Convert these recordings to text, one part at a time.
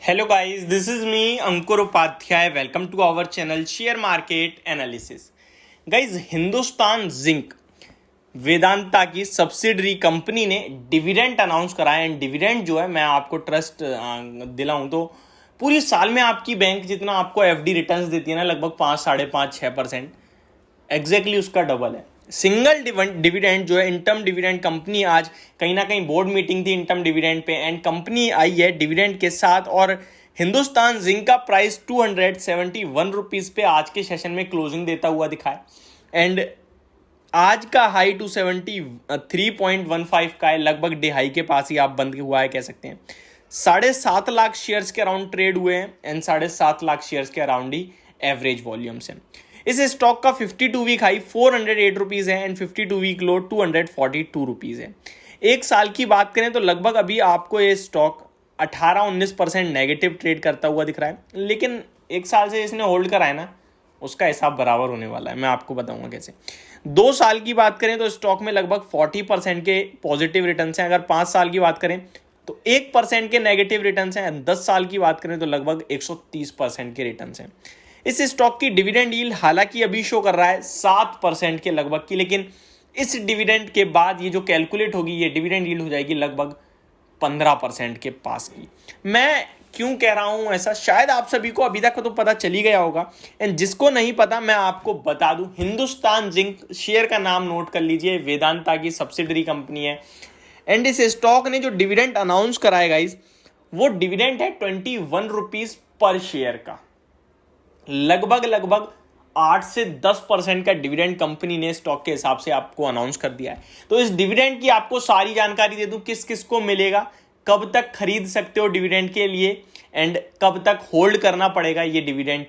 Hello guys, this is me Ankur Upadhyay. Welcome to our channel Share Market Analysis. Guys, Hindustan zinc Vedanta की subsidiary company ने dividend announce करा है and dividend जो है मैं आपको ट्रस्ट दिलाऊं तो पूरी साल में आपकी बैंक जितना आपको एफडी रिटर्न्स देती है ना, लगभग 5-5.5-6% एग्जैक्टली उसका डबल है। सिंगल डिविडेंड जो है इंटर्म डिविडेंड कंपनी आज कहीं ना कहीं बोर्ड मीटिंग थी interim dividend pay and company आई है डिविडेंड के साथ और हिंदुस्तान जिंक का प्राइस 271 रुपीज पे आज के सेशन में क्लोजिंग देता हुआ दिखा है एंड आज का हाई 273.15 का है, लगभग डे हाई के पास ही आप बंद हुआ है कह सकते हैं। 7.5 लाख शेयर्स के अराउंड ट्रेड हुए हैं एंड 7.5 लाख शेयर्स के अराउंड ही एवरेज वॉल्यूम्स हैं। इस स्टॉक का 52 वीक हाई 408 रुपीज है एंड 52 वीक लो 242 रुपीज है। एक साल की बात करें तो लगभग अभी आपको ये स्टॉक 18-19% नेगेटिव ट्रेड करता हुआ दिख रहा है, लेकिन एक साल से इसने होल्ड करा है ना, उसका हिसाब बराबर होने वाला है। मैं आपको बताऊंगा कैसे। 2 साल की बात करें तो स्टॉक में लगभग 40% के पॉजिटिव रिटर्न्स हैं। अगर 5 साल की बात करें तो 1% के नेगेटिव रिटर्न्स हैं। 10 साल की बात करें तो लगभग 130% के रिटर्न्स हैं। इस स्टॉक की डिविडेंड यील्ड हालांकि अभी शो कर रहा है 7% के लगभग की, लेकिन इस डिविडेंड के बाद ये जो कैलकुलेट होगी ये डिविडेंड यील्ड हो जाएगी लगभग 15% के पास की। मैं क्यों कह रहा हूं ऐसा, शायद आप सभी को अभी तक तो पता चली गया होगा एंड जिसको नहीं पता मैं आपको बता दूं। हिंदुस्तान जिंक शेयर का नाम नोट कर लीजिए, वेदांता की सब्सिडरी कंपनी है एंड इस स्टॉक ने जो डिविडेंड अनाउंस कराया गाइस, वो डिविडेंड है 21 रुपीज पर शेयर का। लगभग 8 से 10% का डिविडेंड कंपनी ने स्टॉक के हिसाब से आपको अनाउंस कर दिया है। तो इस डिविडेंड की आपको सारी जानकारी दे दूं, किस किस को मिलेगा, कब तक खरीद सकते हो डिविडेंड के लिए एंड कब तक होल्ड करना पड़ेगा ये डिविडेंड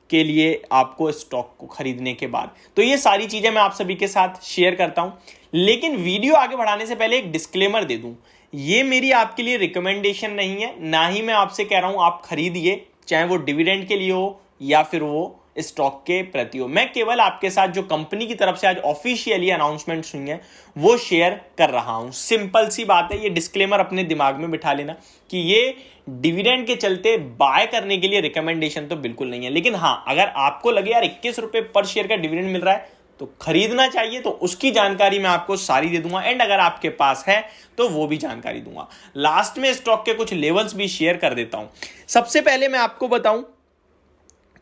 के लिए आपको स्टॉक को खरीदने के बाद। तो ये सारी चीजें मैं आप सभी के साथ शेयर करता हूं, लेकिन वीडियो आगे बढ़ाने से पहले एक डिस्क्लेमर दे दूं, ये मेरी आपके लिए रिकमेंडेशन नहीं है, ना ही मैं आपसे कह रहा हूं आप खरीदिए, चाहे वो डिविडेंड के लिए हो या फिर वो स्टॉक के प्रति हो। मैं केवल आपके साथ जो कंपनी की तरफ से आज ऑफिशियली अनाउंसमेंट हुई है वो शेयर कर रहा हूं। सिंपल सी बात है, ये डिस्क्लेमर अपने दिमाग में बिठा लेना कि ये डिविडेंड के चलते बाय करने के लिए रिकमेंडेशन तो बिल्कुल नहीं है, लेकिन हाँ अगर आपको लगे यार 21 रुपए पर शेयर का डिविडेंड मिल रहा है तो खरीदना चाहिए, तो उसकी जानकारी मैं आपको सारी दे दूंगा एंड अगर आपके पास है तो वो भी जानकारी दूंगा। लास्ट में स्टॉक के कुछ लेवल्स भी शेयर कर देता हूं। सबसे पहले मैं आपको बताऊं,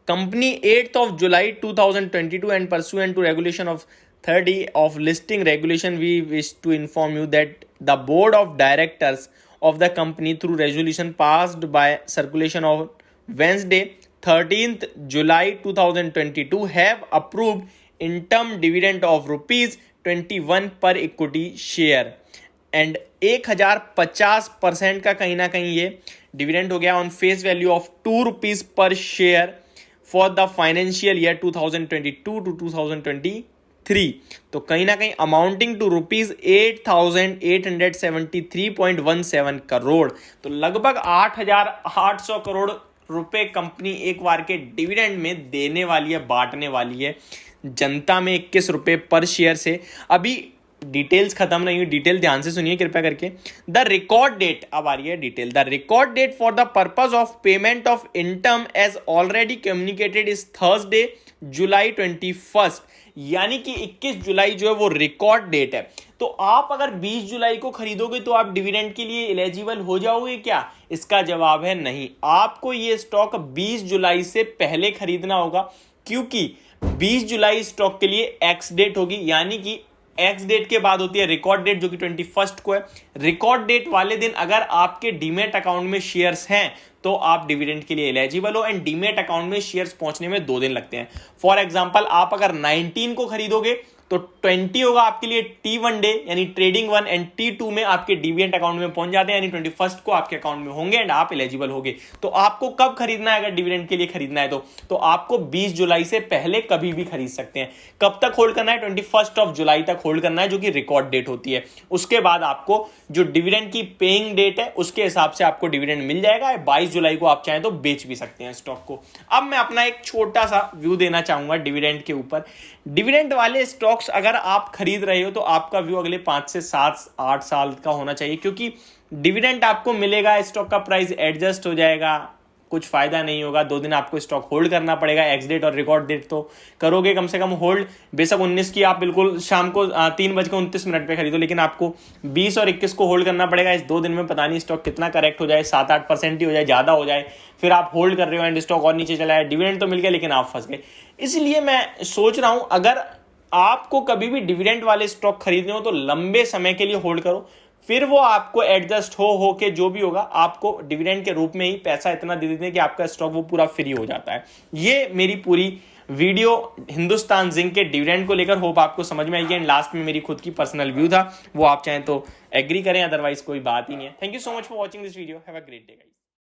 Company 8th of July 2022 and pursuant to regulation of 30 of listing regulation, we wish to inform you that the board of directors of the company through resolution passed by circulation of Wednesday 13th July 2022 have approved interim dividend of rupees 21 per equity share and 1050% का कहीं ना कहीं ये dividend हो गया on face value of 2 rupees per share for the financial year 2022 to 2023। तो कहीं ना कहीं अमाउंटिंग टू रुपीज 8,873.17 करोड़, तो लगभग 8,800 करोड़ रुपए कंपनी एक बार के डिविडेंड में देने वाली है, बांटने वाली है जनता में 21 रुपए पर शेयर से। अभी डिटेल्स खत्म नहीं हुई, डिटेल ध्यान से सुनिए कृपया करके। द रिकॉर्ड डेट, अब आ रही है detail. The record date for the purpose of payment of income as already communicated is Thursday July 21, यानी कि 21 जुलाई जो है वो रिकॉर्ड डेट है। तो आप अगर 20 जुलाई को खरीदोगे तो आप डिविडेंड के लिए एलिजिबल हो जाओगे क्या? इसका जवाब है नहीं। आपको ये स्टॉक 20 जुलाई से पहले खरीदना होगा, क्योंकि 20 जुलाई स्टॉक के लिए एक्स डेट होगी, यानी कि एक्स डेट के बाद होती है रिकॉर्ड डेट जो कि 21 को है। रिकॉर्ड डेट वाले दिन अगर आपके डीमेट अकाउंट में शेयर्स हैं तो आप डिविडेंड के लिए एलिजिबल हो एंड डीमेट अकाउंट में शेयर्स पहुंचने में 2 दिन लगते हैं। फॉर एग्जांपल आप अगर 19 को खरीदोगे तो 20 होगा आपके लिए T1 डे यानी ट्रेडिंग 1 एंड T2 में आपके डीमेट अकाउंट में पहुंच जाते हैं, यानी 21 को आपके अकाउंट में होंगे एंड आप एलिजिबल होंगे। तो आपको कब खरीदना है? अगर डिविडेंड के लिए खरीदना है तो आपको 20 जुलाई से पहले कभी भी खरीद सकते हैं। कब तक होल्ड करना है? 21 जुलाई तक होल्ड करना है, जो कि रिकॉर्ड डेट होती है। उसके बाद आपको जो डिविडेंड की पेइंग डेट है उसके हिसाब से आपको डिविडेंड मिल जाएगा। 22 जुलाई को आप चाहें तो बेच भी सकते हैं स्टॉक को। अब मैं अपना एक छोटा सा व्यू देना चाहूंगा डिविडेंड के ऊपर। डिविडेंड वाले स्टॉक्स अगर आप खरीद रहे हो तो आपका व्यू अगले 5 से 7-8 साल का होना चाहिए, क्योंकि डिविडेंड आपको मिलेगा, स्टॉक का प्राइस एडजस्ट हो जाएगा, कुछ फायदा नहीं होगा। 2 दिन आपको स्टॉक होल्ड करना पड़ेगा, एक्स डेट और रिकॉर्ड डेट तो करोगे कम से कम होल्ड। बेशक 19 की आप बिल्कुल शाम को 3:29 पे खरीदो, लेकिन आपको 20 और 21 को होल्ड करना पड़ेगा। इस 2 दिन में पता नहीं स्टॉक कितना करेक्ट हो जाए, 7-8% ही हो जाए, ज्यादा हो जाए, फिर आप होल्ड कर रहे हो एंड स्टॉक और नीचे चला है, डिविडेंड तो मिल गया लेकिन आप फंस गए। इसलिए मैं सोच रहा हूं अगर आपको कभी भी डिविडेंड वाले स्टॉक खरीदने हो तो लंबे समय के लिए होल्ड करो, फिर वो आपको एडजस्ट हो के जो भी होगा आपको डिविडेंड के रूप में ही पैसा इतना दे देते हैं कि आपका स्टॉक वो पूरा फ्री हो जाता है। ये मेरी पूरी वीडियो हिंदुस्तान जिंक के डिविडेंड को लेकर होप आपको समझ में आई है। एंड लास्ट में मेरी खुद की पर्सनल व्यू था, वो आप चाहें तो एग्री करें, अदरवाइज कोई बात ही नहीं है। Thank you so much for watching this video. Have a great day guys.